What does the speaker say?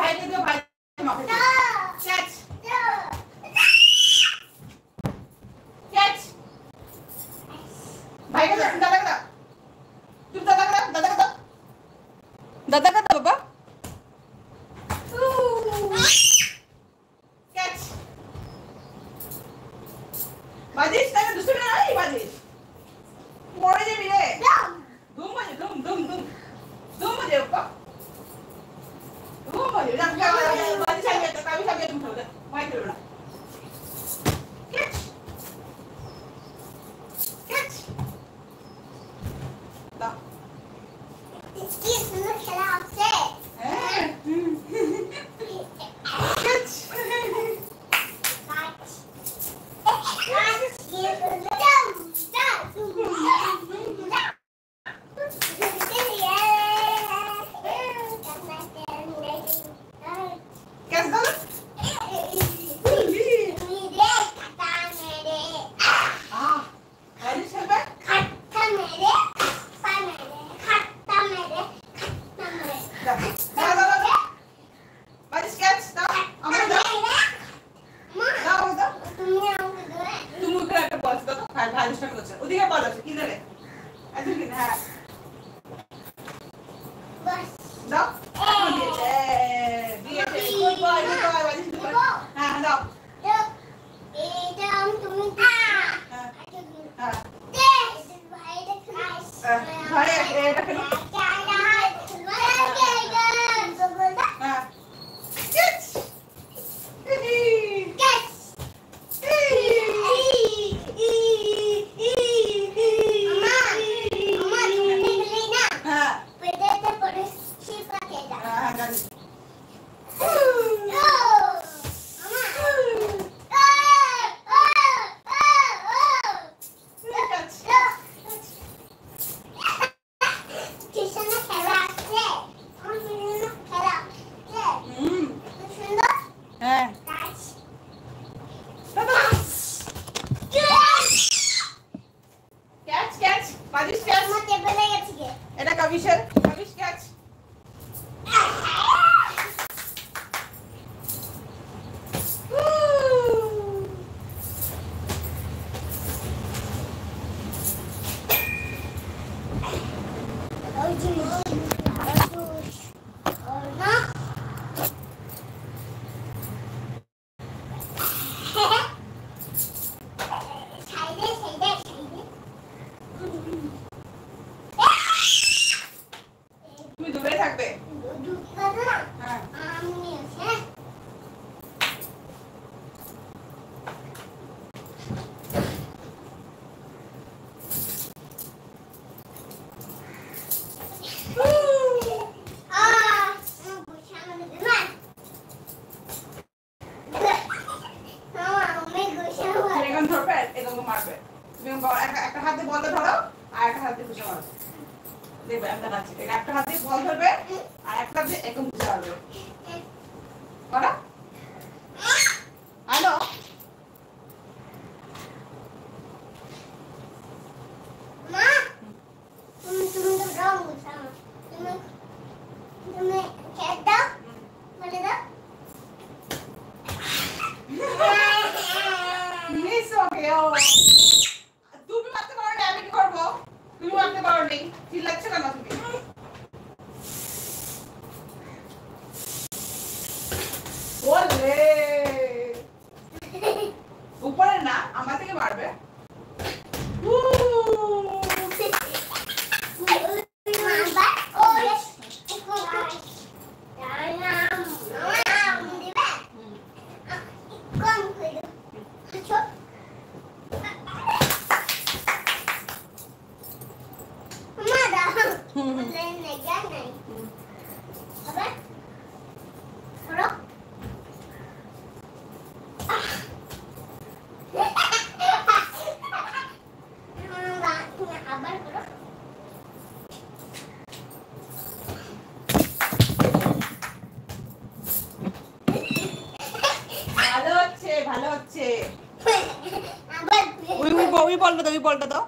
ভাইকে দিও, ভাই মাকে দিও। ক্যাচ ক্যাচ ভাইকে দাও, দাদাকে দাও, তুমি দাদাকে দাও, দাদাকে দাও, দাদাকে দাও বাবা। ক্যাচ বাজিস না, দুষ্টুমি না বাজিস, পড়ে যাবি রে। ধুম বাজে, ধুম ধুম ধুম ধুম বাজে বাবা, ধুম বাজে। বাজি সামনে তো কাবি সামনে তুমি খাবে, মাই খেলো না। ক্যাচ ক্যাচ দাও। কি সুন্দর খেলা হচ্ছে। হ্যাঁ ক্যাচ ক্যাচ দাও। বাজিস খেলবে। দাও দাও দাও দাও। বাজিস ক্যাচ দাও, আমাকে দাও, দাও দাও। তুমি ওকে একটা বল দাও তো, ভাই ভাই ডিস্টার্ব করছে। ওদিকে বল আছে কিনারে, একদম কিনারে। হ্যাঁ দাও। দিয়েছে দিয়েছে, গুড বয় গুড বয়, বাজিস গুড বয়। হ্যাঁ দাও। হ্যাঁ হ্যাঁ ভাই এটা খেলো। হ্যাঁ ক্যাচ হ্যাঁ হ্যাঁ জানি। হ্যাঁ ক্যাচ ক্যাচ বাজিস ক্যাচ। এটা কাবিশের, কাবিশ ক্যাচ। তুমি দূরে থাকবে। হ্যাঁ এখন ধরবে, এরকম মারবে। তুমি একটা হাতে বলটা ধরো আর একটা হাতে ঘুষে মারবে, দেখবে আমি দেখাচ্ছি। একটা হাতে বল ধরবে আর একটা হাতে এরকম ঘুষে মারবে। করা হ্যালো মিস ওকে। ও তুমি মারতে পারো না, আমি কি করবো? তুমি মারতে পারো নি, চিল্লাচ্ছ কেন তুমি? ওরে উপরে না, আমার থেকে মারবে। ভালো হচ্ছে ভালো হচ্ছে। ওই বলটা দাও, ওই বলটা দাও।